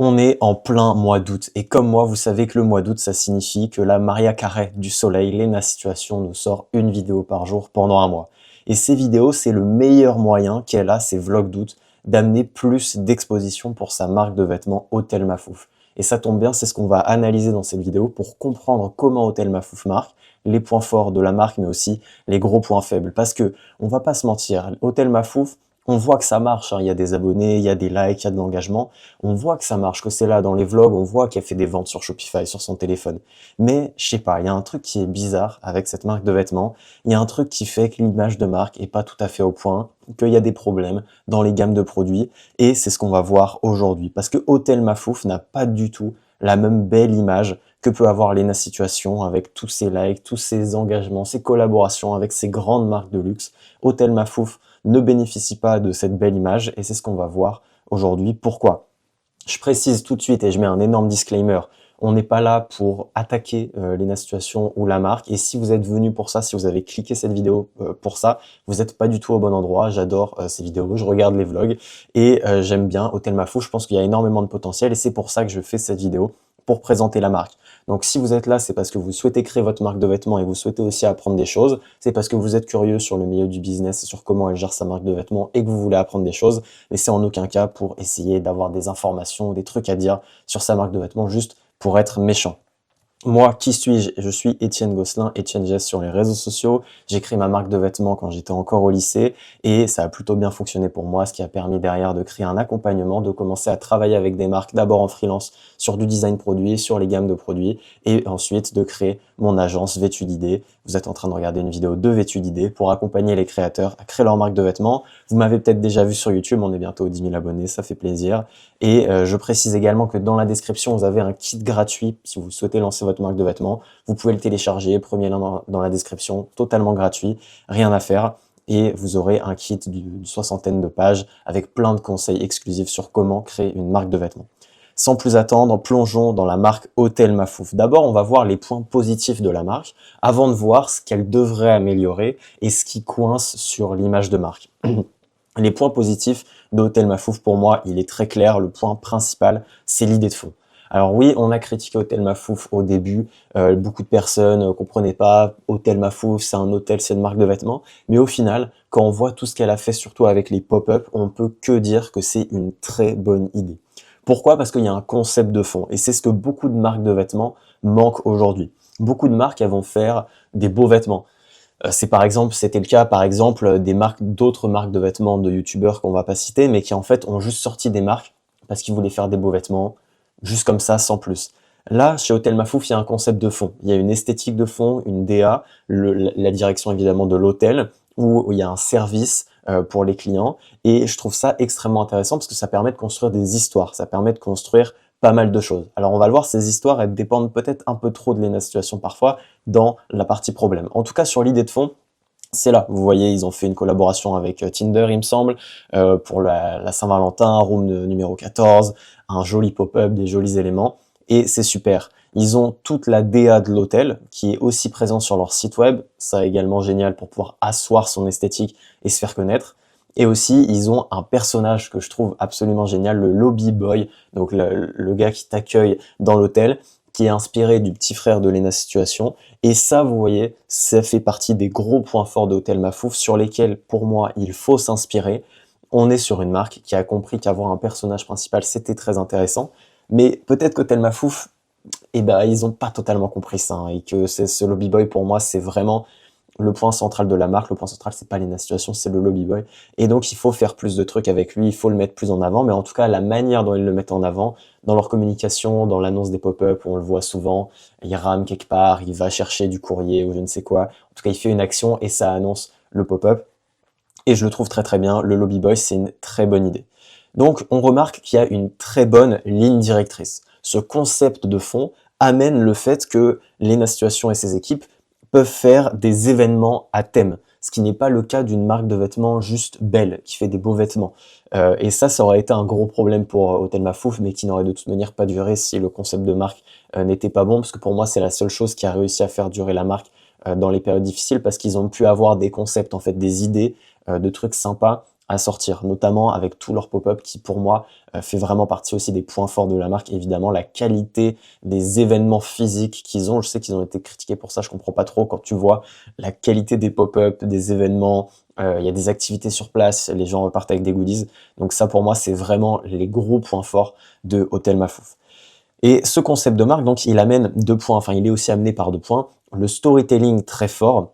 On est en plein mois d'août et comme moi, vous savez que le mois d'août, ça signifie que la Maria Carré du soleil, Lena Situation, nous sort une vidéo par jour pendant un mois. Et ces vidéos, c'est le meilleur moyen qu'elle a, ces vlogs d'août, d'amener plus d'exposition pour sa marque de vêtements Hôtel Mafouf. Et ça tombe bien, c'est ce qu'on va analyser dans cette vidéo pour comprendre comment Hôtel Mafouf marque, les points forts de la marque, mais aussi les gros points faibles. Parce que, on va pas se mentir, Hôtel Mafouf, on voit que ça marche, hein. Il y a des abonnés, il y a des likes, il y a de l'engagement. On voit que ça marche, que c'est là dans les vlogs, on voit qu'elle fait des ventes sur Shopify, sur son téléphone. Mais, je sais pas, il y a un truc qui est bizarre avec cette marque de vêtements. Il y a un truc qui fait que l'image de marque est pas tout à fait au point, qu'il y a des problèmes dans les gammes de produits. Et c'est ce qu'on va voir aujourd'hui. Parce que Hôtel Mafouf n'a pas du tout la même belle image que peut avoir Lena Situation avec tous ses likes, tous ses engagements, ses collaborations avec ses grandes marques de luxe. Hôtel Mafouf ne bénéficie pas de cette belle image et c'est ce qu'on va voir aujourd'hui. Pourquoi? Je précise tout de suite et je mets un énorme disclaimer. On n'est pas là pour attaquer Lena Situation ou la marque. Et si vous êtes venu pour ça, si vous avez cliqué cette vidéo pour ça, vous n'êtes pas du tout au bon endroit. J'adore ces vidéos, je regarde les vlogs et j'aime bien Hôtel Mafouf. Je pense qu'il y a énormément de potentiel et c'est pour ça que je fais cette vidéo pour présenter la marque. Donc si vous êtes là, c'est parce que vous souhaitez créer votre marque de vêtements et vous souhaitez aussi apprendre des choses. C'est parce que vous êtes curieux sur le milieu du business et sur comment elle gère sa marque de vêtements et que vous voulez apprendre des choses. Mais c'est en aucun cas pour essayer d'avoir des informations, des trucs à dire sur sa marque de vêtements juste pour être méchant. Moi, qui suis-je? Je suis Étienne Gosselin, Étienne Gess sur les réseaux sociaux. J'ai créé ma marque de vêtements quand j'étais encore au lycée et ça a plutôt bien fonctionné pour moi, ce qui a permis derrière de créer un accompagnement, de commencer à travailler avec des marques, d'abord en freelance sur du design produit, sur les gammes de produits et ensuite de créer mon agence Vêtu d'idées. Vous êtes en train de regarder une vidéo de Vêtu d'idées pour accompagner les créateurs à créer leur marque de vêtements. Vous m'avez peut-être déjà vu sur YouTube, on est bientôt aux 10 000 abonnés, ça fait plaisir. Et je précise également que dans la description, vous avez un kit gratuit si vous souhaitez lancer votre marque de vêtements. Vous pouvez le télécharger, premier lien dans la description, totalement gratuit, rien à faire. Et vous aurez un kit d'une soixantaine de pages avec plein de conseils exclusifs sur comment créer une marque de vêtements. Sans plus attendre, plongeons dans la marque Hôtel Mafouf. D'abord, on va voir les points positifs de la marque avant de voir ce qu'elle devrait améliorer et ce qui coince sur l'image de marque. Les points positifs d'Hôtel Mafouf, pour moi, il est très clair. Le point principal, c'est l'idée de fond. Alors oui, on a critiqué Hôtel Mafouf au début. Beaucoup de personnes ne comprenaient pas. Hôtel Mafouf, c'est un hôtel, c'est une marque de vêtements. Mais au final, quand on voit tout ce qu'elle a fait, surtout avec les pop-up, on peut que dire que c'est une très bonne idée. Pourquoi? Parce qu'il y a un concept de fond. Et c'est ce que beaucoup de marques de vêtements manquent aujourd'hui. Beaucoup de marques, elles vont faire des beaux vêtements. C'était le cas par exemple des marques, d'autres marques de vêtements de youtubeurs qu'on va pas citer, mais qui en fait ont juste sorti des marques parce qu'ils voulaient faire des beaux vêtements, juste comme ça, sans plus. Là, chez Hôtel Mafouf, il y a un concept de fond. Il y a une esthétique de fond, une DA, la direction évidemment de l'hôtel, où il y a un service pour les clients. Et je trouve ça extrêmement intéressant parce que ça permet de construire des histoires, ça permet de construire pas mal de choses. Alors on va le voir, ces histoires, elles dépendent peut-être un peu trop de Lena Situation parfois dans la partie problème. En tout cas, sur l'idée de fond, c'est là. Vous voyez, ils ont fait une collaboration avec Tinder, il me semble, pour la Saint-Valentin, room numéro 14, un joli pop-up, des jolis éléments, et c'est super. Ils ont toute la DA de l'hôtel qui est aussi présente sur leur site web, ça également génial pour pouvoir asseoir son esthétique et se faire connaître. Et aussi, ils ont un personnage que je trouve absolument génial, le lobby boy, donc le gars qui t'accueille dans l'hôtel, qui est inspiré du petit frère de Lena Situation. Et ça, vous voyez, ça fait partie des gros points forts de Hôtel Mafouf sur lesquels, pour moi, il faut s'inspirer. On est sur une marque qui a compris qu'avoir un personnage principal, c'était très intéressant. Mais peut-être qu'Hôtel Mafouf, eh ben, ils ont pas totalement compris ça, hein, et que ce lobby boy, pour moi, c'est vraiment le point central de la marque. Le point central, c'est pas Lena Situation, c'est le lobby boy. Et donc, il faut faire plus de trucs avec lui, il faut le mettre plus en avant. Mais en tout cas, la manière dont ils le mettent en avant, dans leur communication, dans l'annonce des pop-up, on le voit souvent, il rame quelque part, il va chercher du courrier ou je ne sais quoi. En tout cas, il fait une action et ça annonce le pop-up. Et je le trouve très très bien. Le lobby boy, c'est une très bonne idée. Donc, on remarque qu'il y a une très bonne ligne directrice. Ce concept de fond amène le fait que Lena Situation et ses équipes peuvent faire des événements à thème, ce qui n'est pas le cas d'une marque de vêtements juste belle, qui fait des beaux vêtements. Et ça aurait été un gros problème pour Hôtel Mafouf, mais qui n'aurait de toute manière pas duré si le concept de marque n'était pas bon, parce que pour moi, c'est la seule chose qui a réussi à faire durer la marque dans les périodes difficiles, parce qu'ils ont pu avoir des concepts, en fait, des idées de trucs sympas, à sortir, notamment avec tous leurs pop-up qui, pour moi, fait vraiment partie aussi des points forts de la marque. Évidemment, la qualité des événements physiques qu'ils ont. Je sais qu'ils ont été critiqués pour ça, je comprends pas trop quand tu vois la qualité des pop-up, des événements. Il y a des activités sur place, les gens repartent avec des goodies. Donc ça, pour moi, c'est vraiment les gros points forts de Hôtel Mafouf. Et ce concept de marque, donc, il amène 2 points, enfin, il est aussi amené par 2 points. Le storytelling très fort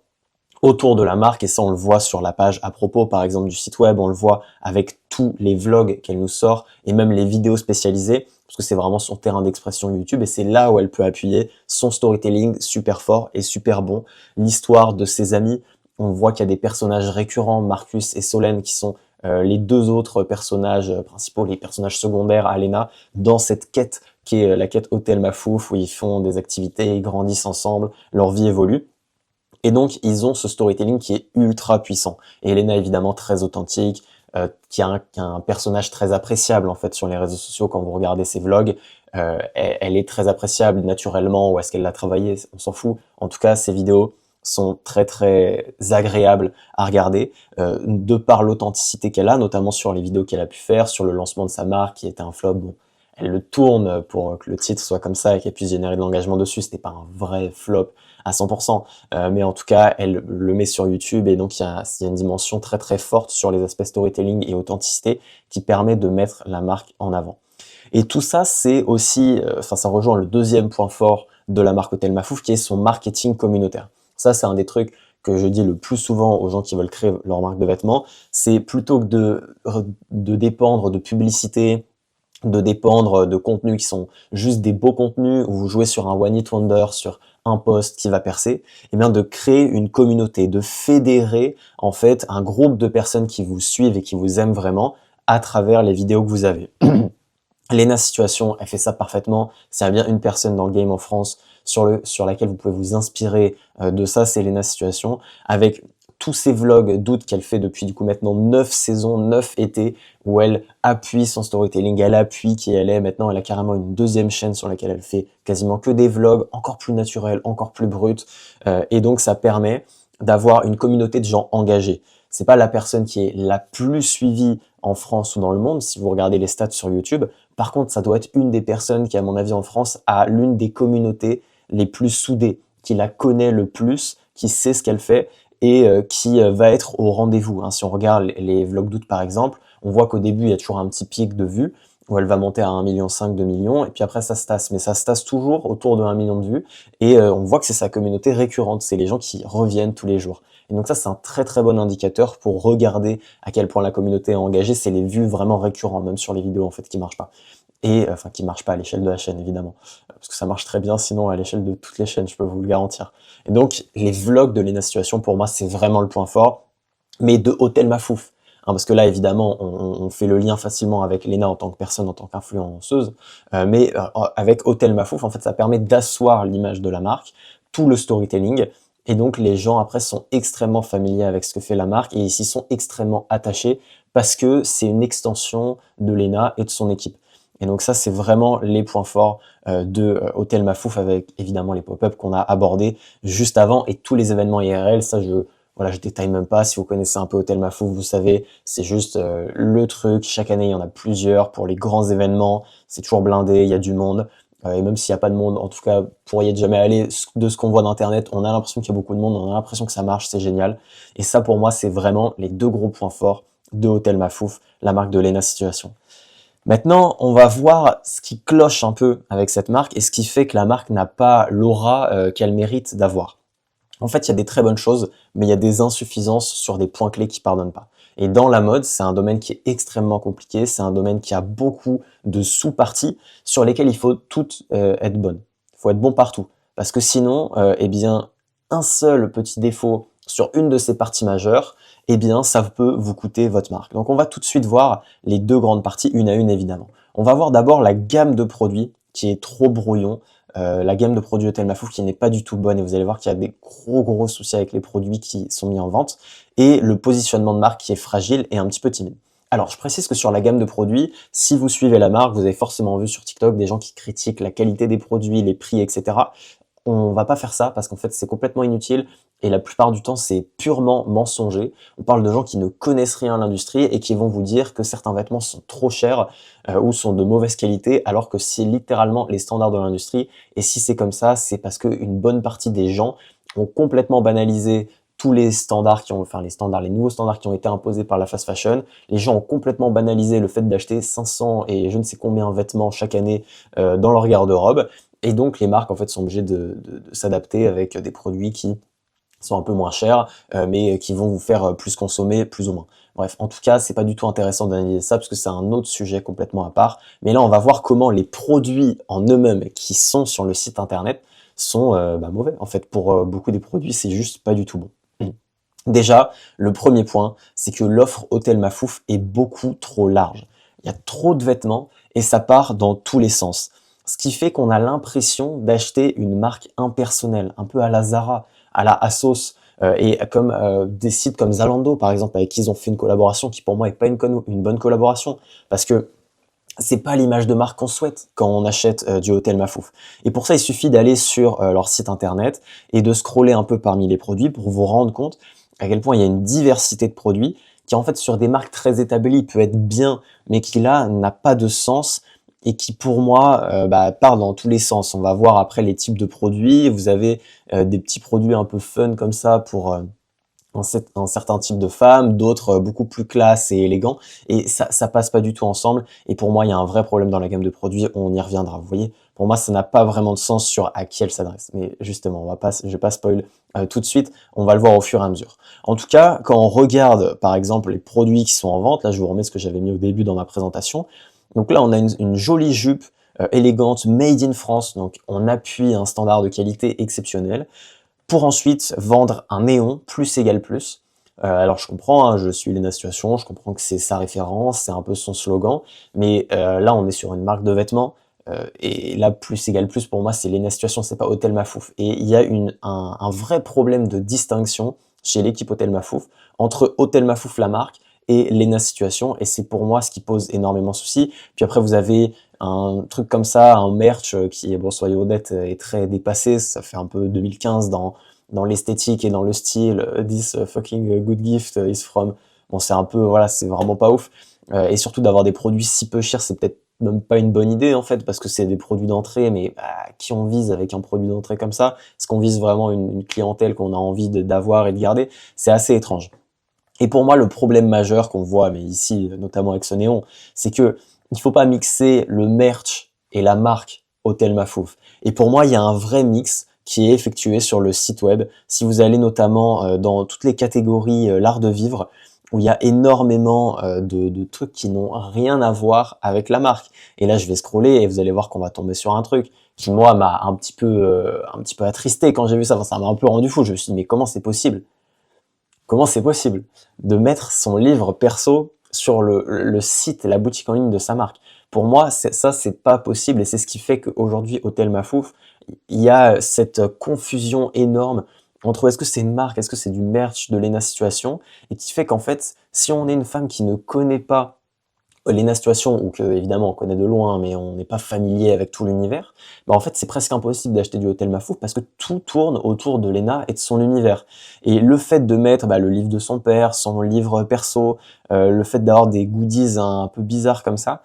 autour de la marque, et ça, on le voit sur la page à propos, par exemple, du site web, on le voit avec tous les vlogs qu'elle nous sort, et même les vidéos spécialisées, parce que c'est vraiment son terrain d'expression YouTube, et c'est là où elle peut appuyer son storytelling super fort et super bon. L'histoire de ses amis, on voit qu'il y a des personnages récurrents, Marcus et Solène, qui sont les 2 autres personnages principaux, les personnages secondaires à Lena, dans cette quête qui est la quête Hôtel Mafouf, où ils font des activités, ils grandissent ensemble, leur vie évolue. Et donc, ils ont ce storytelling qui est ultra puissant. Et Elena, évidemment, très authentique, qui a un personnage très appréciable, en fait, sur les réseaux sociaux. Quand vous regardez ses vlogs, elle est très appréciable naturellement. Où est-ce qu'elle l'a travaillé? On s'en fout. En tout cas, ses vidéos sont très, très agréables à regarder, de par l'authenticité qu'elle a, notamment sur les vidéos qu'elle a pu faire, sur le lancement de sa marque, qui était un flop. Bon, elle le tourne pour que le titre soit comme ça et qu'elle puisse générer de l'engagement dessus. C'était pas un vrai flop à 100%, mais en tout cas, elle le met sur YouTube et donc il y a une dimension très très forte sur les aspects storytelling et authenticité qui permet de mettre la marque en avant. Et tout ça, c'est aussi, enfin ça rejoint le 2e point fort de la marque Hôtel Mafouf, qui est son marketing communautaire. Ça, c'est un des trucs que je dis le plus souvent aux gens qui veulent créer leur marque de vêtements, c'est plutôt que de dépendre de publicité, de dépendre de contenus qui sont juste des beaux contenus où vous jouez sur un one hit wonder, sur un post qui va percer, et bien de créer une communauté, de fédérer en fait un groupe de personnes qui vous suivent et qui vous aiment vraiment à travers les vidéos que vous avez. Lena Situation, elle fait ça parfaitement. S'il y a bien une personne dans le game en France sur laquelle vous pouvez vous inspirer de ça, c'est Lena Situation, avec tous ces vlogs d'août qu'elle fait depuis du coup maintenant 9 saisons, 9 étés, où elle appuie son storytelling, elle appuie qui elle est. Maintenant, elle a carrément une 2e chaîne sur laquelle elle fait quasiment que des vlogs, encore plus naturels, encore plus bruts, et donc ça permet d'avoir une communauté de gens engagés. C'est pas la personne qui est la plus suivie en France ou dans le monde, si vous regardez les stats sur YouTube. Par contre, ça doit être une des personnes qui, à mon avis, en France, a l'une des communautés les plus soudées, qui la connaît le plus, qui sait ce qu'elle fait et qui va être au rendez-vous. Si on regarde les vlogs d'août, par exemple, on voit qu'au début, il y a toujours un petit pic de vues, où elle va monter à 1,5 million, 2 millions, et puis après ça se tasse. Mais ça se tasse toujours autour de 1 million de vues, et on voit que c'est sa communauté récurrente, c'est les gens qui reviennent tous les jours. Et donc ça, c'est un très très bon indicateur pour regarder à quel point la communauté est engagée, c'est les vues vraiment récurrentes, même sur les vidéos en fait qui marchent pas. Et enfin qui marchent pas à l'échelle de la chaîne évidemment, parce que ça marche très bien sinon à l'échelle de toutes les chaînes, je peux vous le garantir. Et donc les vlogs de Lena Situation, pour moi, c'est vraiment le point fort, mais de Hôtel Mafouf. Parce que là, évidemment, on fait le lien facilement avec Lena en tant que personne, en tant qu'influenceuse, mais avec Hôtel Mafouf, en fait, ça permet d'asseoir l'image de la marque, tout le storytelling, et donc les gens après sont extrêmement familiers avec ce que fait la marque et ils s'y sont extrêmement attachés parce que c'est une extension de Lena et de son équipe. Et donc ça, c'est vraiment les points forts de Hôtel Mafouf, avec évidemment les pop-up qu'on a abordés juste avant et tous les événements IRL. Ça, je détaille même pas. Si vous connaissez un peu Hôtel Mafouf, vous savez, c'est juste le truc. Chaque année, il y en a plusieurs pour les grands événements. C'est toujours blindé, il y a du monde. Et même s'il n'y a pas de monde, en tout cas, pour y être jamais allé, de ce qu'on voit d'internet, on a l'impression qu'il y a beaucoup de monde, on a l'impression que ça marche, c'est génial. Et ça, pour moi, c'est vraiment les 2 gros points forts de Hôtel Mafouf, la marque de Lena Situation. Maintenant, on va voir ce qui cloche un peu avec cette marque et ce qui fait que la marque n'a pas l'aura qu'elle mérite d'avoir. En fait, il y a des très bonnes choses, mais il y a des insuffisances sur des points clés qui pardonnent pas. Et dans la mode, c'est un domaine qui est extrêmement compliqué, c'est un domaine qui a beaucoup de sous-parties sur lesquelles il faut toutes être bonnes. Il faut être bon partout. Parce que sinon, eh bien, un seul petit défaut sur une de ces parties majeures, eh bien, ça peut vous coûter votre marque. Donc, on va tout de suite voir les 2 grandes parties, une à une évidemment. On va voir d'abord la gamme de produits qui est trop brouillon, la gamme de produits Hôtel Mafouf qui n'est pas du tout bonne et vous allez voir qu'il y a des gros soucis avec les produits qui sont mis en vente et le positionnement de marque qui est fragile et un petit peu timide. Alors, je précise que sur la gamme de produits, si vous suivez la marque, vous avez forcément vu sur TikTok des gens qui critiquent la qualité des produits, les prix, etc. On va pas faire ça parce qu'en fait, c'est complètement inutile et la plupart du temps, c'est purement mensonger. On parle de gens qui ne connaissent rien à l'industrie et qui vont vous dire que certains vêtements sont trop chers ou sont de mauvaise qualité, alors que c'est littéralement les standards de l'industrie. Et si c'est comme ça, c'est parce qu'une bonne partie des gens ont complètement banalisé tous les standards les nouveaux standards qui ont été imposés par la fast fashion. Les gens ont complètement banalisé le fait d'acheter 500 et je ne sais combien de vêtements chaque année dans leur garde-robe. Et donc, les marques, en fait, sont obligées de s'adapter avec des produits qui sont un peu moins chers, mais qui vont vous faire plus consommer, plus ou moins. Bref, en tout cas, c'est pas du tout intéressant d'analyser ça, parce que c'est un autre sujet complètement à part. Mais là, on va voir comment les produits en eux-mêmes qui sont sur le site internet sont mauvais. En fait, pour beaucoup des produits, c'est juste pas du tout bon. Déjà, le premier point, c'est que l'offre Hôtel Mafouf est beaucoup trop large. Il y a trop de vêtements et ça part dans tous les sens. Ce qui fait qu'on a l'impression d'acheter une marque impersonnelle, un peu à la Zara, à la ASOS, et comme des sites comme Zalando, par exemple, avec qui ils ont fait une collaboration qui pour moi est pas une bonne collaboration, parce que c'est pas l'image de marque qu'on souhaite quand on achète du Hôtel Mafouf. Et pour ça, il suffit d'aller sur leur site internet et de scroller un peu parmi les produits pour vous rendre compte à quel point il y a une diversité de produits qui en fait sur des marques très établies peut être bien, mais qui là n'a pas de sens et qui pour moi part dans tous les sens. On va voir après les types de produits. Vous avez des petits produits un peu fun comme ça pour un certain type de femmes, d'autres beaucoup plus classe et élégants, et ça passe pas du tout ensemble, et pour moi il y a un vrai problème dans la gamme de produits, on y reviendra, vous voyez, pour moi ça n'a pas vraiment de sens sur à qui elle s'adresse, mais justement, je vais pas spoil tout de suite, on va le voir au fur et à mesure. En tout cas, quand on regarde par exemple les produits qui sont en vente, là je vous remets ce que j'avais mis au début dans ma présentation, donc là on a une jolie jupe élégante, made in France, donc on appuie un standard de qualité exceptionnel, pour ensuite vendre un néon plus égale plus. Alors je comprends, hein, je suis Lena Situation, je comprends que c'est sa référence, c'est un peu son slogan, mais là on est sur une marque de vêtements, et là plus égale plus pour moi c'est Lena Situation, c'est pas Hôtel Mafouf. Et il y a un vrai problème de distinction chez l'équipe Hôtel Mafouf entre Hôtel Mafouf la marque et Lena Situation, et c'est pour moi ce qui pose énormément de soucis. Puis après vous avez un truc comme ça, un merch qui, bon, soyons honnêtes, est très dépassé, ça fait un peu 2015 dans l'esthétique et dans le style, this fucking good gift is from, bon c'est un peu, voilà, c'est vraiment pas ouf, et surtout d'avoir des produits si peu chers, c'est peut-être même pas une bonne idée en fait, parce que c'est des produits d'entrée, mais qui on vise avec un produit d'entrée comme ça? Est-ce qu'on vise vraiment une clientèle qu'on a envie d'avoir et de garder? C'est assez étrange. Et pour moi, le problème majeur qu'on voit, mais ici, notamment avec ce néon, c'est que il faut pas mixer le merch et la marque Hôtel Mafouf. Et pour moi, il y a un vrai mix qui est effectué sur le site web. Si vous allez notamment dans toutes les catégories l'art de vivre, où il y a énormément de trucs qui n'ont rien à voir avec la marque. Et là, je vais scroller et vous allez voir qu'on va tomber sur un truc qui, moi, m'a un petit peu attristé quand j'ai vu ça. Enfin, ça m'a un peu rendu fou. Je me suis dit, mais comment c'est possible? Comment c'est possible de mettre son livre perso sur le site, la boutique en ligne de sa marque? Pour moi, ça, c'est pas possible, et c'est ce qui fait qu'aujourd'hui, Hôtel Mafouf, il y a cette confusion énorme entre est-ce que c'est une marque, est-ce que c'est du merch de Lena Situation, et qui fait qu'en fait, si on est une femme qui ne connaît pas Lena Situation, ou que évidemment on connaît de loin, mais on n'est pas familier avec tout l'univers, bah en fait c'est presque impossible d'acheter du Hôtel Mafouf parce que tout tourne autour de Lena et de son univers. Et le fait de mettre le livre de son père, son livre perso, le fait d'avoir des goodies un peu bizarres comme ça,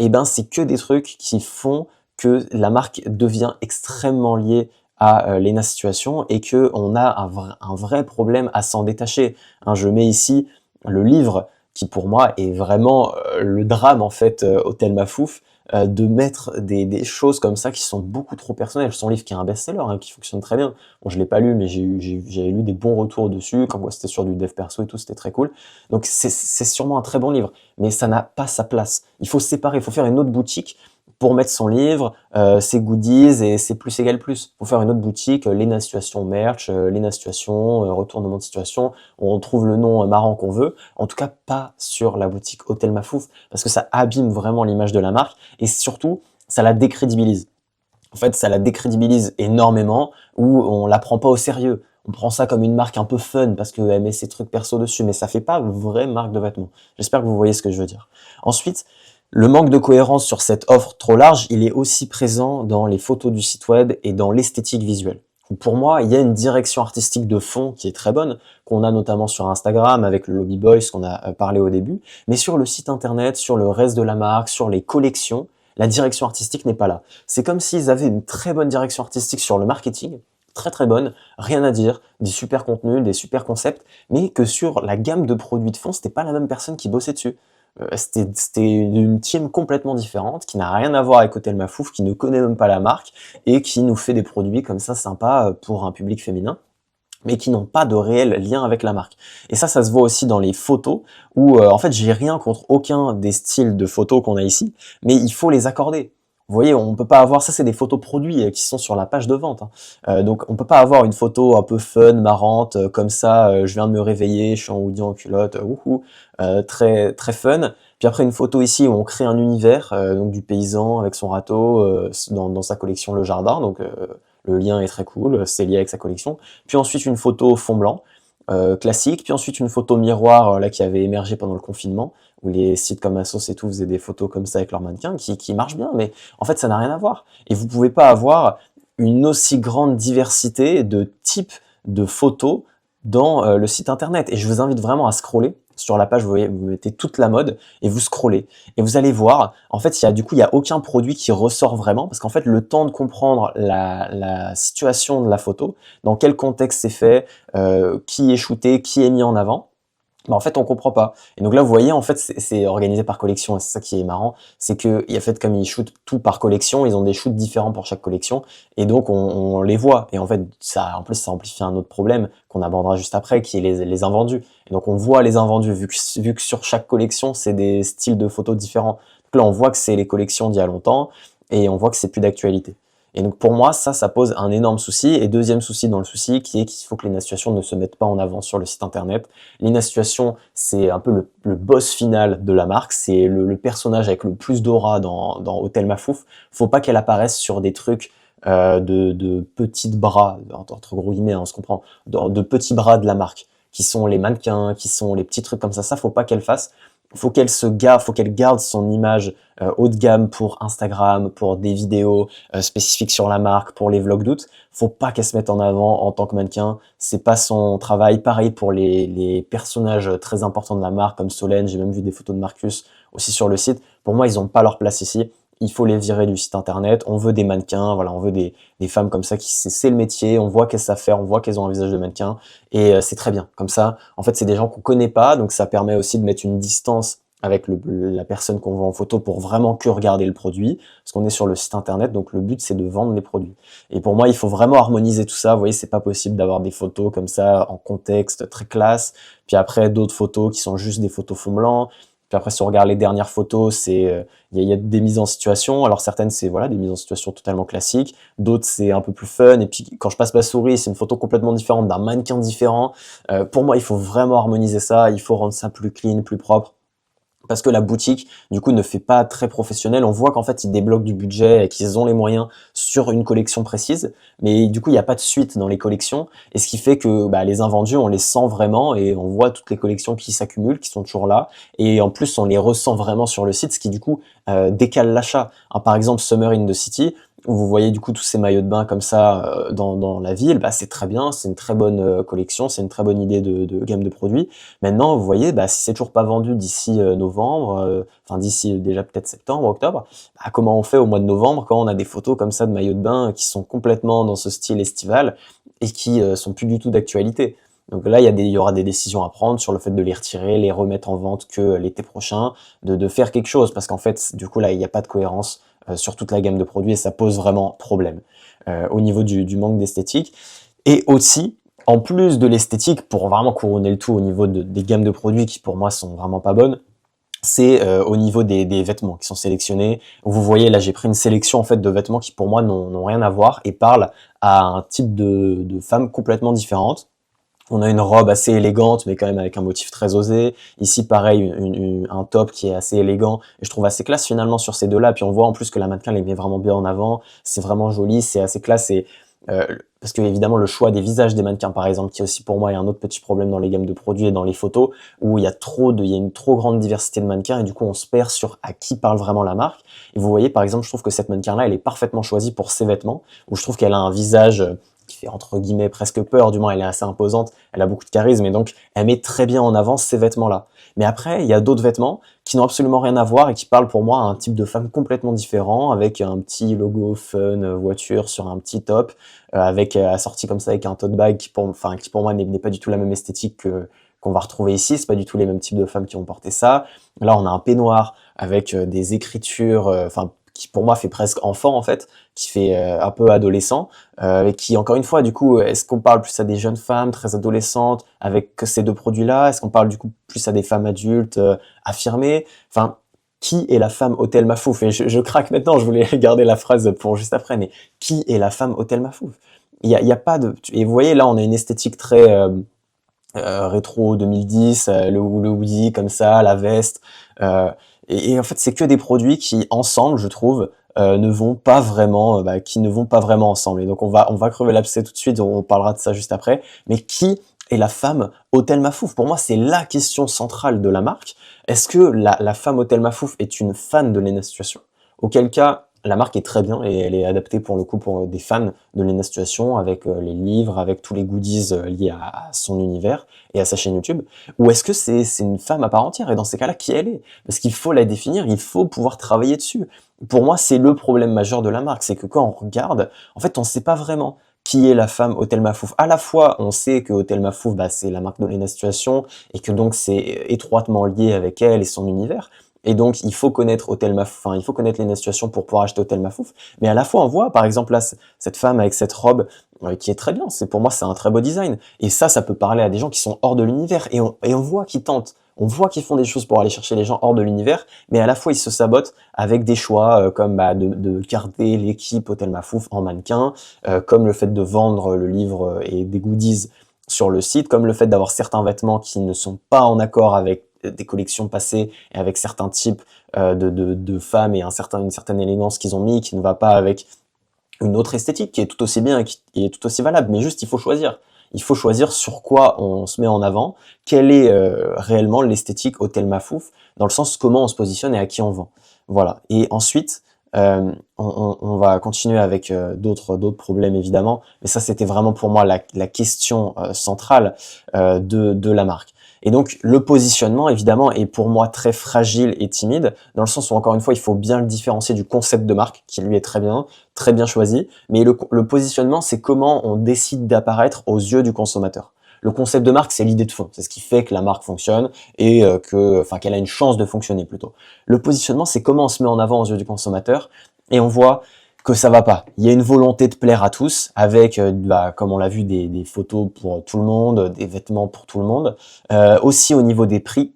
et ben c'est que des trucs qui font que la marque devient extrêmement liée à Lena Situation et que on a un vrai problème à s'en détacher. Hein, je mets ici le livre qui pour moi est vraiment le drame en fait Hôtel Mafouf, de mettre des choses comme ça qui sont beaucoup trop personnelles. Son livre qui est un best-seller, hein, qui fonctionne très bien. Bon, je l'ai pas lu, mais j'avais lu des bons retours dessus, comme quoi c'était sur du dev perso et tout, c'était très cool. Donc c'est sûrement un très bon livre, mais ça n'a pas sa place. Il faut séparer, il faut faire une autre boutique pour mettre son livre, ses goodies et ses plus égale plus. Faut faire une autre boutique, Lena Situation merch, Lena Situation, retournement de situation, on trouve le nom marrant qu'on veut, en tout cas pas sur la boutique Hôtel Mafouf, parce que ça abîme vraiment l'image de la marque, et surtout, ça la décrédibilise. En fait, ça la décrédibilise énormément, où on la prend pas au sérieux. On prend ça comme une marque un peu fun, parce qu'elle met ses trucs perso dessus, mais ça fait pas vraie marque de vêtements. J'espère que vous voyez ce que je veux dire. Ensuite, Le manque de cohérence sur cette offre trop large, il est aussi présent dans les photos du site web et dans l'esthétique visuelle. Pour moi, il y a une direction artistique de fond qui est très bonne, qu'on a notamment sur Instagram avec le Lobby Boys qu'on a parlé au début, mais sur le site internet, sur le reste de la marque, sur les collections, la direction artistique n'est pas là. C'est comme s'ils avaient une très bonne direction artistique sur le marketing, très très bonne, rien à dire, des super contenus, des super concepts, mais que sur la gamme de produits de fond, c'était pas la même personne qui bossait dessus. C'était une team complètement différente, qui n'a rien à voir avec Hôtel Mafouf, qui ne connaît même pas la marque, et qui nous fait des produits comme ça sympas pour un public féminin, mais qui n'ont pas de réel lien avec la marque. Et ça se voit aussi dans les photos, où en fait j'ai rien contre aucun des styles de photos qu'on a ici, mais il faut les accorder. Vous voyez, on peut pas avoir, ça c'est des photos produits qui sont sur la page de vente, hein. Donc on peut pas avoir une photo un peu fun, marrante, comme ça, je viens de me réveiller, je suis en hoodie en culotte, wouhou, très très fun. Puis après une photo ici où on crée un univers, donc du paysan avec son râteau, dans sa collection Le Jardin, donc le lien est très cool, c'est lié avec sa collection. Puis ensuite une photo fond blanc, classique, puis ensuite une photo miroir là qui avait émergé pendant le confinement, où les sites comme Asos et tout faisaient des photos comme ça avec leurs mannequins, qui marchent bien, mais en fait ça n'a rien à voir. Et vous pouvez pas avoir une aussi grande diversité de types de photos dans le site internet. Et je vous invite vraiment à scroller sur la page, vous voyez, vous mettez toute la mode et vous scrollez. Et vous allez voir, en fait, il y a aucun produit qui ressort vraiment, parce qu'en fait, le temps de comprendre la situation de la photo, dans quel contexte c'est fait, qui est shooté, qui est mis en avant, bah en fait on comprend pas. Et donc là vous voyez en fait c'est organisé par collection et c'est ça qui est marrant, c'est que en fait comme ils shootent tout par collection, ils ont des shoots différents pour chaque collection et donc on les voit. Et en fait ça en plus ça amplifie un autre problème qu'on abordera juste après qui est les invendus. Et donc on voit les invendus vu que sur chaque collection c'est des styles de photos différents. Donc là on voit que c'est les collections d'il y a longtemps et on voit que c'est plus d'actualité. Et donc pour moi, ça pose un énorme souci. Et deuxième souci dans le souci, qui est qu'il faut que les situations ne se mettent pas en avant sur le site internet. Les situations, c'est un peu le boss final de la marque, c'est le personnage avec le plus d'aura dans Hôtel Mafouf. Faut pas qu'elle apparaisse sur des trucs de petites bras, entre gros guillemets, hein, on se comprend, de petits bras de la marque, qui sont les mannequins, qui sont les petits trucs comme ça faut pas qu'elle fasse. Faut qu'elle garde son image haut de gamme pour Instagram, pour des vidéos spécifiques sur la marque, pour les vlogs d'août. Faut pas qu'elle se mette en avant en tant que mannequin. C'est pas son travail. Pareil pour les personnages très importants de la marque comme Solène. J'ai même vu des photos de Marcus aussi sur le site. Pour moi, ils ont pas leur place ici. Il faut les virer du site internet. On veut des mannequins, voilà, on veut des femmes comme ça qui c'est le métier. On voit qu'elles savent faire, on voit qu'elles ont un visage de mannequin et c'est très bien. Comme ça, en fait, c'est des gens qu'on connaît pas, donc ça permet aussi de mettre une distance avec la personne qu'on voit en photo pour vraiment que regarder le produit, parce qu'on est sur le site internet, donc le but c'est de vendre les produits. Et pour moi, il faut vraiment harmoniser tout ça. Vous voyez, c'est pas possible d'avoir des photos comme ça en contexte très classe, puis après d'autres photos qui sont juste des photos fond blanc. Puis après, si on regarde les dernières photos, il y a des mises en situation. Alors certaines, c'est voilà des mises en situation totalement classiques. D'autres, c'est un peu plus fun. Et puis quand je passe ma souris, c'est une photo complètement différente d'un mannequin différent. Pour moi, il faut vraiment harmoniser ça. Il faut rendre ça plus clean, plus propre. Parce que la boutique, du coup, ne fait pas très professionnel. On voit qu'en fait, ils débloquent du budget et qu'ils ont les moyens sur une collection précise. Mais du coup, il n'y a pas de suite dans les collections. Et ce qui fait que les invendus, on les sent vraiment et on voit toutes les collections qui s'accumulent, qui sont toujours là. Et en plus, on les ressent vraiment sur le site, ce qui du coup décale l'achat. Hein, par exemple, Summer in the City, où vous voyez du coup tous ces maillots de bain comme ça dans la ville, c'est très bien, c'est une très bonne collection, c'est une très bonne idée de gamme de produits. Maintenant, vous voyez, si c'est toujours pas vendu d'ici novembre, enfin d'ici déjà peut-être septembre, octobre, comment on fait au mois de novembre quand on a des photos comme ça de maillots de bain qui sont complètement dans ce style estival et qui sont plus du tout d'actualité. Donc là, il y aura des décisions à prendre sur le fait de les retirer, les remettre en vente que l'été prochain, de faire quelque chose, parce qu'en fait, du coup là, il n'y a pas de cohérence sur toute la gamme de produits et ça pose vraiment problème au niveau du manque d'esthétique. Et aussi, en plus de l'esthétique, pour vraiment couronner le tout au niveau des gammes de produits qui pour moi sont vraiment pas bonnes, c'est au niveau des vêtements qui sont sélectionnés. Vous voyez là, j'ai pris une sélection en fait de vêtements qui pour moi n'ont rien à voir et parlent à un type de femmes complètement différentes. On a une robe assez élégante, mais quand même avec un motif très osé. Ici, pareil, un top qui est assez élégant. Et je trouve assez classe finalement sur ces deux-là. Puis on voit en plus que la mannequin les met vraiment bien en avant. C'est vraiment joli, c'est assez classe. Parce que évidemment le choix des visages des mannequins par exemple, qui est aussi pour moi est un autre petit problème dans les gammes de produits et dans les photos, où il y a une trop grande diversité de mannequins et du coup on se perd sur à qui parle vraiment la marque. Et vous voyez par exemple, je trouve que cette mannequin-là, elle est parfaitement choisie pour ses vêtements, où je trouve qu'elle a un visage qui fait entre guillemets presque peur, du moins elle est assez imposante, elle a beaucoup de charisme et donc elle met très bien en avant ces vêtements-là. Mais après, il y a d'autres vêtements qui n'ont absolument rien à voir et qui parlent pour moi à un type de femme complètement différent, avec un petit logo fun voiture sur un petit top, avec assorti comme ça avec un tote bag qui pour moi n'est pas du tout la même esthétique que qu'on va retrouver ici, c'est pas du tout les mêmes types de femmes qui vont porter ça. Là, on a un peignoir avec des écritures, qui pour moi fait presque enfant en fait, qui fait un peu adolescent, et qui encore une fois du coup, est-ce qu'on parle plus à des jeunes femmes très adolescentes avec que ces deux produits-là? Est-ce qu'on parle du coup plus à des femmes adultes affirmées? Enfin, qui est la femme Hôtel Mafouf? Et je craque maintenant, je voulais garder la phrase pour juste après, mais qui est la femme Hôtel Mafouf? Il y a pas de... Et vous voyez, là, on a une esthétique très rétro 2010, le hoodie comme ça, la veste. Et en fait, c'est que des produits qui, ensemble, je trouve, ne vont pas vraiment, qui ne vont pas vraiment ensemble. Et donc, on va crever l'abcès tout de suite, on parlera de ça juste après. Mais qui est la femme Hôtel Mafouf? Pour moi, c'est la question centrale de la marque. Est-ce que la femme Hôtel Mafouf est une fan de Lena Situation? Auquel cas, la marque est très bien et elle est adaptée pour le coup pour des fans de Lena Situation avec les livres, avec tous les goodies liés à son univers et à sa chaîne YouTube. Ou est-ce que c'est une femme à part entière? Et dans ces cas-là, qui elle est? Parce qu'il faut la définir, il faut pouvoir travailler dessus. Pour moi, c'est le problème majeur de la marque, c'est que quand on regarde, en fait, on ne sait pas vraiment qui est la femme Hôtel Mafouf. À la fois, on sait que Hôtel Mafouf, c'est la marque de Lena Situation et que donc c'est étroitement lié avec elle et son univers. Et donc, il faut connaître Hôtel Mafouf, enfin, il faut connaître Lena Situation pour pouvoir acheter Hôtel Mafouf. Mais à la fois, on voit, par exemple, là, cette femme avec cette robe qui est très bien. C'est pour moi, c'est un très beau design. Et ça peut parler à des gens qui sont hors de l'univers. Et on voit qu'ils tentent. On voit qu'ils font des choses pour aller chercher les gens hors de l'univers, mais à la fois ils se sabotent avec des choix comme de garder l'équipe Hôtel Mafouf en mannequin, comme le fait de vendre le livre et des goodies sur le site, comme le fait d'avoir certains vêtements qui ne sont pas en accord avec des collections passées et avec certains types de femmes et une certaine élégance qu'ils ont mis qui ne va pas avec une autre esthétique qui est tout aussi bien et qui est tout aussi valable, mais juste il faut choisir. Il faut choisir sur quoi on se met en avant, quelle est réellement l'esthétique Hôtel Mafouf, dans le sens comment on se positionne et à qui on vend. Voilà. Et ensuite, on va continuer avec d'autres problèmes évidemment, mais ça c'était vraiment pour moi la question centrale de la marque. Et donc le positionnement évidemment est pour moi très fragile et timide, dans le sens où encore une fois il faut bien le différencier du concept de marque, qui lui est très bien choisi, mais le positionnement c'est comment on décide d'apparaître aux yeux du consommateur. Le concept de marque, c'est l'idée de fond, c'est ce qui fait que la marque fonctionne et qu'elle a une chance de fonctionner plutôt. Le positionnement, c'est comment on se met en avant aux yeux du consommateur et on voit que ça va pas. Il y a une volonté de plaire à tous avec, comme on l'a vu, des photos pour tout le monde, des vêtements pour tout le monde. Aussi au niveau des prix,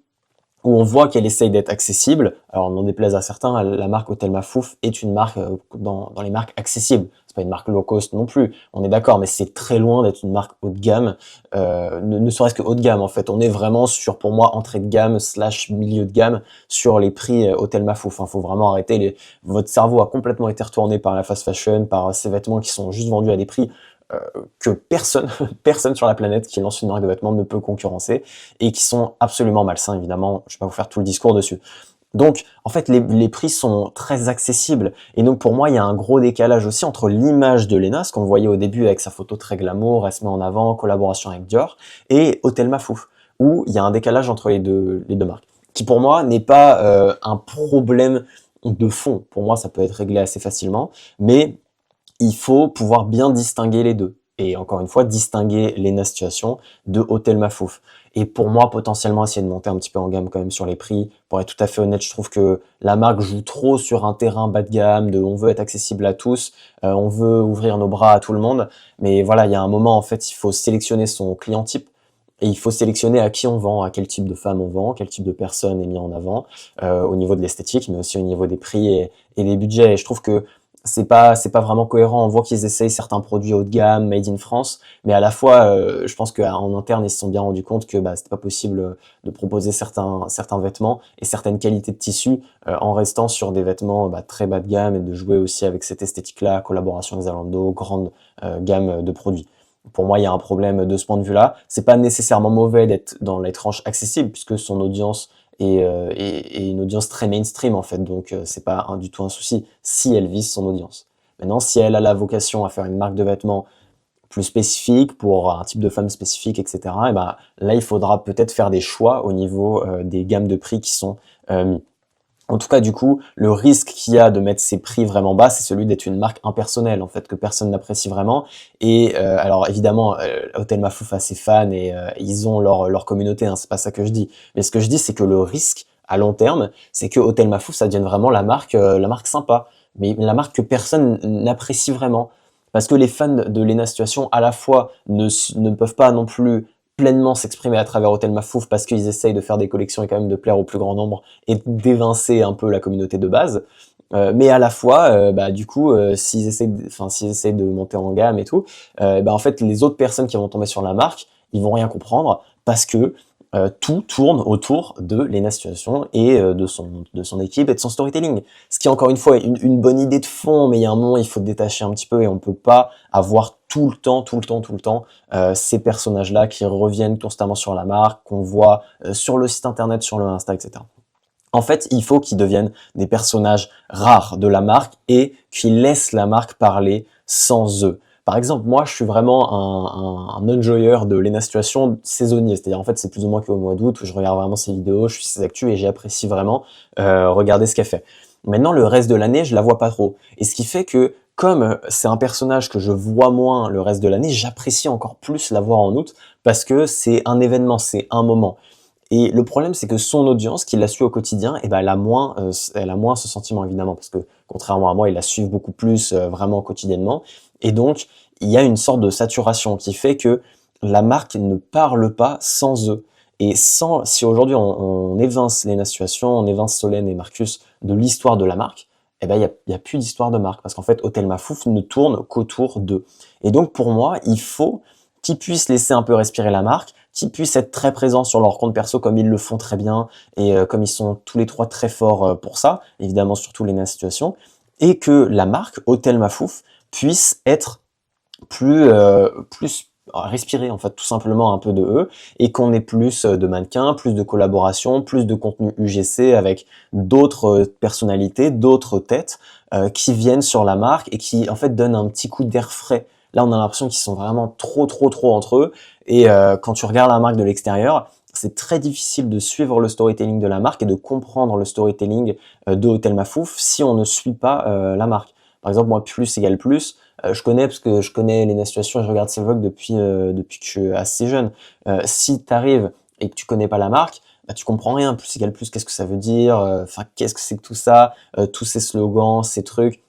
où on voit qu'elle essaye d'être accessible. Alors, n'en déplaise à certains, la marque Hôtel Mafouf est une marque dans les marques accessibles. C'est pas une marque low cost non plus, on est d'accord, mais c'est très loin d'être une marque haut de gamme, ne serait-ce que haut de gamme en fait. On est vraiment sur, pour moi, entrée de gamme / milieu de gamme sur les prix Hôtel Mafouf. Faut vraiment arrêter. Votre cerveau a complètement été retourné par la fast fashion, par ces vêtements qui sont juste vendus à des prix que personne, personne sur la planète qui lance une marque de vêtements ne peut concurrencer et qui sont absolument malsains, évidemment. Je vais pas vous faire tout le discours dessus. Donc, en fait, les prix sont très accessibles. Et donc, pour moi, il y a un gros décalage aussi entre l'image de Lena, ce qu'on voyait au début avec sa photo très glamour, elle se met en avant, collaboration avec Dior, et Hôtel Mafouf, où il y a un décalage entre les deux marques, qui pour moi n'est pas un problème de fond. Pour moi, ça peut être réglé assez facilement, mais il faut pouvoir bien distinguer les deux. Et encore une fois, distinguer Lena Situation de Hôtel Mafouf. Et pour moi, potentiellement, essayer de monter un petit peu en gamme quand même sur les prix. Pour être tout à fait honnête, je trouve que la marque joue trop sur un terrain bas de gamme, on veut être accessible à tous, on veut ouvrir nos bras à tout le monde. Mais voilà, il y a un moment, en fait, il faut sélectionner son client type. Et il faut sélectionner à qui on vend, à quel type de femme on vend, quel type de personne est mis en avant, au niveau de l'esthétique, mais aussi au niveau des prix et des budgets. Et je trouve que c'est pas vraiment cohérent. On voit qu'ils essayent certains produits haut de gamme, made in France, mais à la fois, je pense qu'en interne, ils se sont bien rendus compte que c'était pas possible de proposer certains vêtements et certaines qualités de tissu en restant sur des vêtements très bas de gamme et de jouer aussi avec cette esthétique-là, collaboration avec Zalando, grande gamme de produits. Pour moi, il y a un problème de ce point de vue-là. C'est pas nécessairement mauvais d'être dans les tranches accessibles puisque son audience et une audience très mainstream en fait, donc c'est pas du tout un souci si elle vise son audience. Maintenant, si elle a la vocation à faire une marque de vêtements plus spécifique pour un type de femme spécifique, etc., et là, il faudra peut-être faire des choix au niveau des gammes de prix qui sont mis. En tout cas, du coup, le risque qu'il y a de mettre ces prix vraiment bas, c'est celui d'être une marque impersonnelle, en fait, que personne n'apprécie vraiment. Et alors, évidemment, Hôtel Mafouf a ses fans et ils ont leur communauté, hein, c'est pas ça que je dis. Mais ce que je dis, c'est que le risque, à long terme, c'est que Hôtel Mafouf, ça devienne vraiment la marque sympa, mais la marque que personne n'apprécie vraiment. Parce que les fans de Lena Situation, à la fois, ne peuvent pas non plus pleinement s'exprimer à travers Hôtel Mafouf parce qu'ils essayent de faire des collections et quand même de plaire au plus grand nombre et d'évincer un peu la communauté de base. Mais à la fois, du coup, s'ils essayent de monter en gamme et tout, en fait, les autres personnes qui vont tomber sur la marque, ils vont rien comprendre parce que tout tourne autour de Lena Situation et de son équipe et de son storytelling. Ce qui, encore une fois, est une bonne idée de fond, mais il y a un moment, il faut détacher un petit peu et on peut pas avoir tout le temps ces personnages-là qui reviennent constamment sur la marque, qu'on voit sur le site internet, sur le Insta, etc. En fait, il faut qu'ils deviennent des personnages rares de la marque et qu'ils laissent la marque parler sans eux. Par exemple, moi, je suis vraiment un enjoyeur de Lena Situation saisonnier. C'est-à-dire, en fait, c'est plus ou moins qu'au mois d'août où je regarde vraiment ses vidéos, je suis ses actus et j'apprécie vraiment regarder ce qu'elle fait. Maintenant, le reste de l'année, je la vois pas trop. Et ce qui fait que, comme c'est un personnage que je vois moins le reste de l'année, j'apprécie encore plus la voir en août parce que c'est un événement, c'est un moment. Et le problème, c'est que son audience, qui la suit au quotidien, elle a moins ce sentiment évidemment, parce que contrairement à moi, ils la suivent beaucoup plus vraiment quotidiennement. Et donc, il y a une sorte de saturation qui fait que la marque ne parle pas sans eux. Et si aujourd'hui on évince Lena Situation, on évince Solène et Marcus de l'histoire de la marque, il y a plus d'histoire de marque, parce qu'en fait, Hôtel Mafouf ne tourne qu'autour d'eux. Et donc, pour moi, il faut qu'ils puissent laisser un peu respirer la marque, qu'ils puissent être très présents sur leur compte perso comme ils le font très bien et comme ils sont tous les trois très forts pour ça, évidemment surtout Lena Situation, et que la marque Hôtel Mafouf puisse être plus respirer en fait tout simplement un peu de eux et qu'on ait plus de mannequins, plus de collaborations, plus de contenu UGC avec d'autres personnalités, d'autres têtes qui viennent sur la marque et qui en fait donnent un petit coup d'air frais. Là, on a l'impression qu'ils sont vraiment trop entre eux et quand tu regardes la marque de l'extérieur, c'est très difficile de suivre le storytelling de la marque et de comprendre le storytelling de Hôtel Mafouf si on ne suit pas la marque. Par exemple, moi, plus égale plus, je connais parce que je connais Lena Situation et je regarde ses vlogs depuis que je suis assez jeune. Si tu arrives et que tu connais pas la marque, tu comprends rien. Plus égale plus, qu'est-ce que ça veut dire? Enfin, qu'est-ce que c'est que tout ça? Tous ces slogans, ces trucs.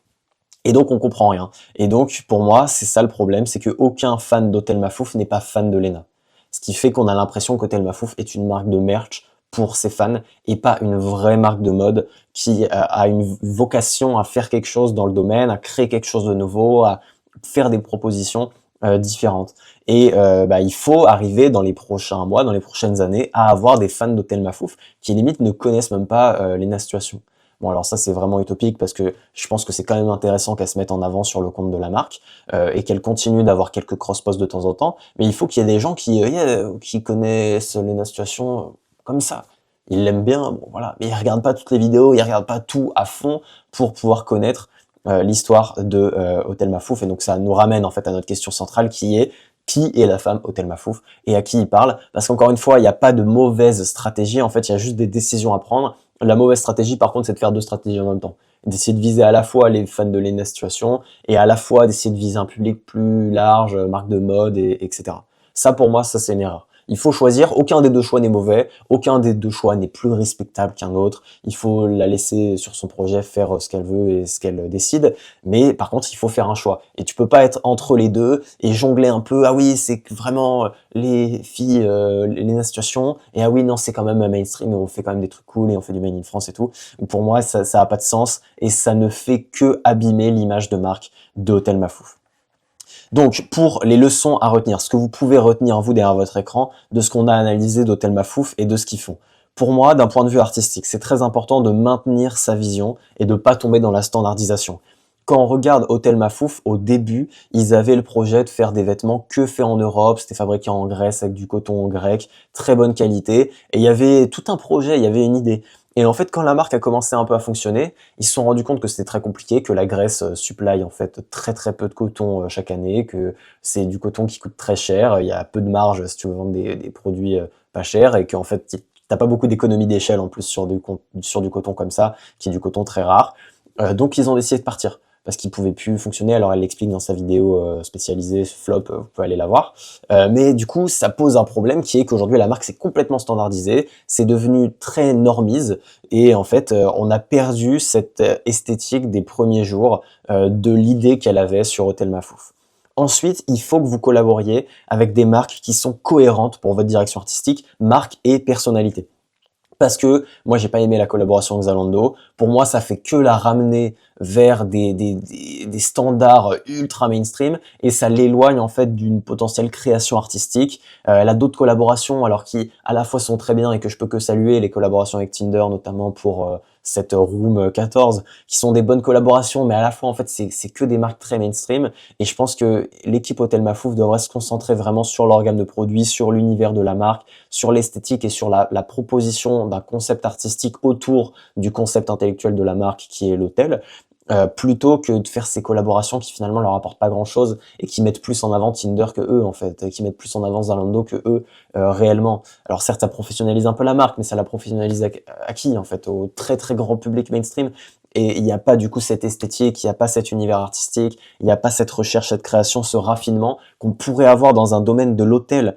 Et donc on comprend rien. Et donc pour moi, c'est ça le problème, c'est que aucun fan d'Hôtel Mafouf n'est pas fan de Lena. Ce qui fait qu'on a l'impression qu'Hôtel Mafouf est une marque de merch pour ses fans et pas une vraie marque de mode qui a une vocation à faire quelque chose dans le domaine, à créer quelque chose de nouveau, à faire des propositions différentes. Et il faut arriver dans les prochains mois, dans les prochaines années, à avoir des fans d'Hôtel Mafouf qui limite ne connaissent même pas Lena Situation. Bon, alors ça, c'est vraiment utopique parce que je pense que c'est quand même intéressant qu'elle se mette en avant sur le compte de la marque et qu'elle continue d'avoir quelques cross-posts de temps en temps. Mais il faut qu'il y ait des gens qui connaissent Lena Situation comme ça. Ils l'aiment bien, bon voilà. Mais ils regardent pas toutes les vidéos, ils regardent pas tout à fond pour pouvoir connaître l'histoire de Hôtel Mafouf. Et donc ça nous ramène en fait à notre question centrale qui est la femme Hôtel Mafouf et à qui il parle. Parce qu'encore une fois, il n'y a pas de mauvaise stratégie. En fait, il y a juste des décisions à prendre. La mauvaise stratégie, par contre, c'est de faire deux stratégies en même temps. D'essayer de viser à la fois les fans de Lena Situation et à la fois d'essayer de viser un public plus large, marque de mode, etc. Ça, pour moi, ça, c'est une erreur. Il faut choisir, aucun des deux choix n'est mauvais, aucun des deux choix n'est plus respectable qu'un autre. Il faut la laisser sur son projet faire ce qu'elle veut et ce qu'elle décide, mais par contre, il faut faire un choix. Et tu peux pas être entre les deux et jongler un peu, ah oui, c'est vraiment les filles, les situations, et ah oui, non, c'est quand même mainstream, et on fait quand même des trucs cool, et on fait du Made in France et tout. Pour moi, ça a pas de sens, et ça ne fait que abîmer l'image de marque de Hôtel Mafouf. Donc, pour les leçons à retenir, ce que vous pouvez retenir, vous, derrière votre écran, de ce qu'on a analysé d'Hôtel Mafouf et de ce qu'ils font. Pour moi, d'un point de vue artistique, c'est très important de maintenir sa vision et de pas tomber dans la standardisation. Quand on regarde Hôtel Mafouf, au début, ils avaient le projet de faire des vêtements que faits en Europe, c'était fabriqué en Grèce avec du coton grec, très bonne qualité, et il y avait tout un projet, il y avait une idée. Et en fait, quand la marque a commencé un peu à fonctionner, ils se sont rendus compte que c'était très compliqué, que la Grèce supply en fait très peu de coton chaque année, que c'est du coton qui coûte très cher, il y a peu de marge si tu veux vendre des produits pas chers, et qu'en fait, t'as pas beaucoup d'économie d'échelle en plus sur du coton comme ça, qui est du coton très rare. Donc ils ont décidé de partir parce qu'il pouvait plus fonctionner. Alors elle l'explique dans sa vidéo spécialisée Flop, vous pouvez aller la voir. Mais du coup, ça pose un problème qui est qu'aujourd'hui la marque s'est complètement standardisée, c'est devenu très normise et en fait on a perdu cette esthétique des premiers jours de l'idée qu'elle avait sur Hôtel Mafouf. Ensuite, il faut que vous collaboriez avec des marques qui sont cohérentes pour votre direction artistique, marque et personnalité. Parce que moi j'ai pas aimé la collaboration avec Zalando. Pour moi ça fait que la ramener vers des standards ultra mainstream et ça l'éloigne en fait d'une potentielle création artistique. Elle a d'autres collaborations alors qui à la fois sont très bien et que je peux que saluer, les collaborations avec Tinder notamment pour cette Room 14 qui sont des bonnes collaborations, mais à la fois en fait c'est que des marques très mainstream et je pense que l'équipe Hôtel Mafouf devrait se concentrer vraiment sur leur gamme de produits, sur l'univers de la marque, sur l'esthétique et sur la proposition d'un concept artistique autour du concept intellectuel de la marque qui est l'hôtel, plutôt que de faire ces collaborations qui finalement leur apportent pas grand chose et qui mettent plus en avant Tinder que eux en fait, qui mettent plus en avant Zalando que eux réellement. Alors certes ça professionnalise un peu la marque, mais ça la professionnalise à qui en fait? Au très grand public mainstream. Et il n'y a pas du coup cette esthétique, il n'y a pas cet univers artistique, il n'y a pas cette recherche, cette création, ce raffinement qu'on pourrait avoir dans un domaine de l'hôtel.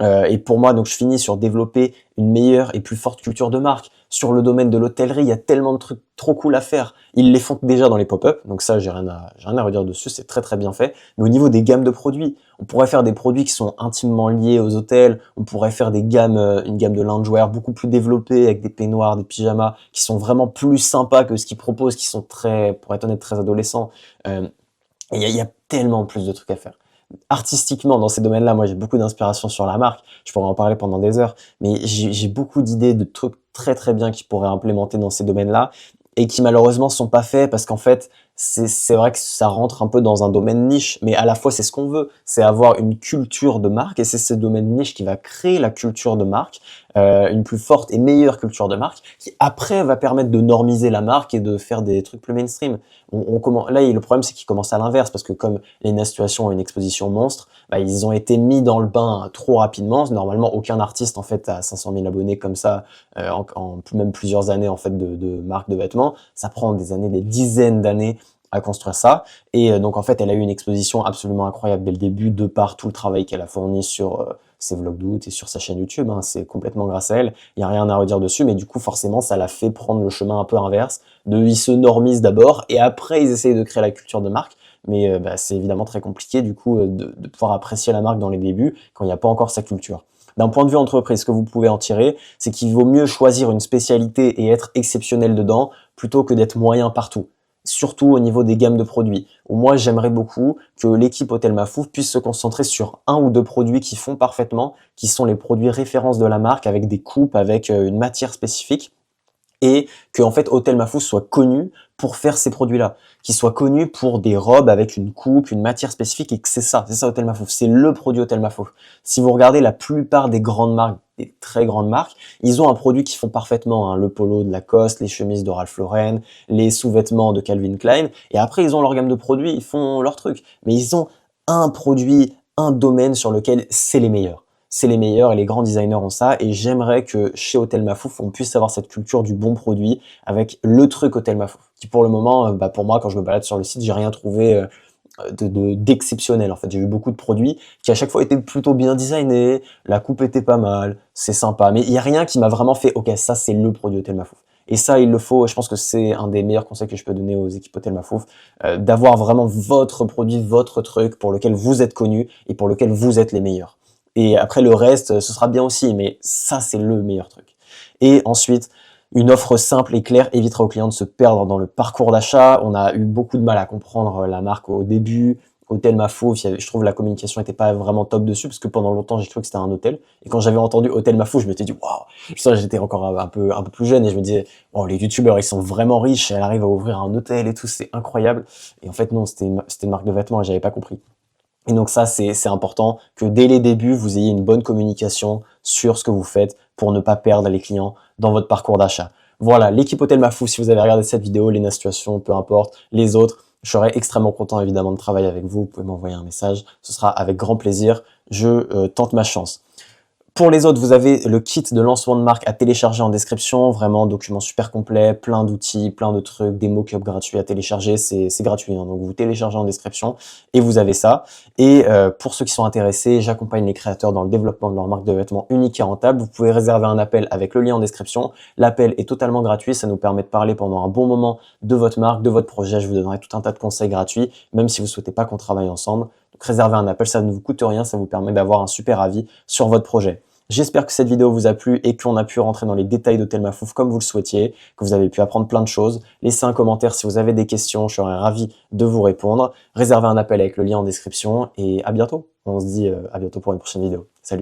Et pour moi, donc je finis sur développer une meilleure et plus forte culture de marque. Sur le domaine de l'hôtellerie, il y a tellement de trucs trop cool à faire. Ils les font déjà dans les pop-up, donc ça, j'ai rien à redire dessus, c'est très bien fait. Mais au niveau des gammes de produits, on pourrait faire des produits qui sont intimement liés aux hôtels, on pourrait faire des gammes, une gamme de loungewear beaucoup plus développée, avec des peignoirs, des pyjamas, qui sont vraiment plus sympas que ce qu'ils proposent, qui sont très, pour être honnête, très adolescents. Et il y a tellement plus de trucs à faire. Artistiquement, dans ces domaines-là, moi j'ai beaucoup d'inspiration sur la marque, je pourrais en parler pendant des heures, mais j'ai beaucoup d'idées de trucs très bien qui pourraient implémenter dans ces domaines-là et qui malheureusement sont pas faits parce qu'en fait c'est vrai que ça rentre un peu dans un domaine niche, mais à la fois c'est ce qu'on veut, c'est avoir une culture de marque et c'est ce domaine niche qui va créer la culture de marque, une plus forte et meilleure culture de marque qui après va permettre de normiser la marque et de faire des trucs plus mainstream. Là le problème c'est qu'ils commencent à l'inverse parce que comme les Situation ont une exposition monstre, bah, ils ont été mis dans le bain trop rapidement. Normalement aucun artiste en fait a 500 000 abonnés comme ça même plusieurs années en fait de marque de vêtements. Ça prend des années, des dizaines d'années à construire ça. Et donc en fait, elle a eu une exposition absolument incroyable dès le début, de par tout le travail qu'elle a fourni sur ses vlogs d'août et sur sa chaîne YouTube. Hein. C'est complètement grâce à elle. Il n'y a rien à redire dessus, mais du coup, forcément, ça l'a fait prendre le chemin un peu inverse. Ils se normisent d'abord et après, ils essayent de créer la culture de marque. Mais c'est évidemment très compliqué du coup de pouvoir apprécier la marque dans les débuts quand il n'y a pas encore sa culture. D'un point de vue entreprise, ce que vous pouvez en tirer, c'est qu'il vaut mieux choisir une spécialité et être exceptionnel dedans plutôt que d'être moyen partout. Surtout au niveau des gammes de produits. Moi, j'aimerais beaucoup que l'équipe Hôtel Mafouf puisse se concentrer sur un ou deux produits qui font parfaitement, qui sont les produits références de la marque avec des coupes, avec une matière spécifique. Et que en fait Hôtel Mafouf soit connu pour faire ces produits-là, qui soit connu pour des robes avec une coupe, une matière spécifique, et que c'est ça Hôtel Mafouf, c'est le produit Hôtel Mafouf. Si vous regardez la plupart des grandes marques, des très grandes marques, ils ont un produit qui font parfaitement, hein, le polo de Lacoste, les chemises de Ralph Lauren, les sous-vêtements de Calvin Klein, et après ils ont leur gamme de produits, ils font leur truc, mais ils ont un produit, un domaine sur lequel c'est les meilleurs. C'est les meilleurs et les grands designers ont ça et j'aimerais que chez Hôtel Mafouf, on puisse avoir cette culture du bon produit avec le truc Hôtel Mafouf. Qui pour le moment, pour moi, quand je me balade sur le site, j'ai rien trouvé d'exceptionnel en fait. J'ai vu beaucoup de produits qui à chaque fois étaient plutôt bien designés, la coupe était pas mal, c'est sympa, mais il y a rien qui m'a vraiment fait OK, ça c'est le produit Hôtel Mafouf. Et ça, il le faut, je pense que c'est un des meilleurs conseils que je peux donner aux équipes Hôtel Mafouf, d'avoir vraiment votre produit, votre truc pour lequel vous êtes connu et pour lequel vous êtes les meilleurs. Et après le reste, ce sera bien aussi, mais ça c'est le meilleur truc. Et ensuite, une offre simple et claire évitera aux clients de se perdre dans le parcours d'achat. On a eu beaucoup de mal à comprendre la marque au début. Hôtel Mafouf, je trouve la communication n'était pas vraiment top dessus parce que pendant longtemps j'ai cru que c'était un hôtel. Et quand j'avais entendu Hôtel Mafouf, je m'étais dit waouh. Ça, j'étais encore un peu plus jeune et je me disais oh les youtubeurs ils sont vraiment riches, elle arrive à ouvrir un hôtel et tout, c'est incroyable. Et en fait non, c'était une marque de vêtements et j'avais pas compris. Et donc ça, c'est important que dès les débuts, vous ayez une bonne communication sur ce que vous faites pour ne pas perdre les clients dans votre parcours d'achat. Voilà, l'équipe Hôtel Mafouf, si vous avez regardé cette vidéo, Lena Situation, peu importe, les autres, je serai extrêmement content évidemment de travailler avec vous. Vous pouvez m'envoyer un message, ce sera avec grand plaisir. Je tente ma chance. Pour les autres, vous avez le kit de lancement de marque à télécharger en description, vraiment document super complet, plein d'outils, plein de trucs, des mock-ups gratuits à télécharger, c'est gratuit, hein, donc vous téléchargez en description et vous avez ça. Et pour ceux qui sont intéressés, j'accompagne les créateurs dans le développement de leur marque de vêtements unique et rentable. Vous pouvez réserver un appel avec le lien en description. L'appel est totalement gratuit, ça nous permet de parler pendant un bon moment de votre marque, de votre projet. Je vous donnerai tout un tas de conseils gratuits, même si vous ne souhaitez pas qu'on travaille ensemble. Donc réservez un appel, ça ne vous coûte rien, ça vous permet d'avoir un super avis sur votre projet. J'espère que cette vidéo vous a plu et qu'on a pu rentrer dans les détails d'Hôtel Mafouf comme vous le souhaitiez, que vous avez pu apprendre plein de choses. Laissez un commentaire si vous avez des questions, je serai ravi de vous répondre. Réservez un appel avec le lien en description et à bientôt. On se dit à bientôt pour une prochaine vidéo. Salut!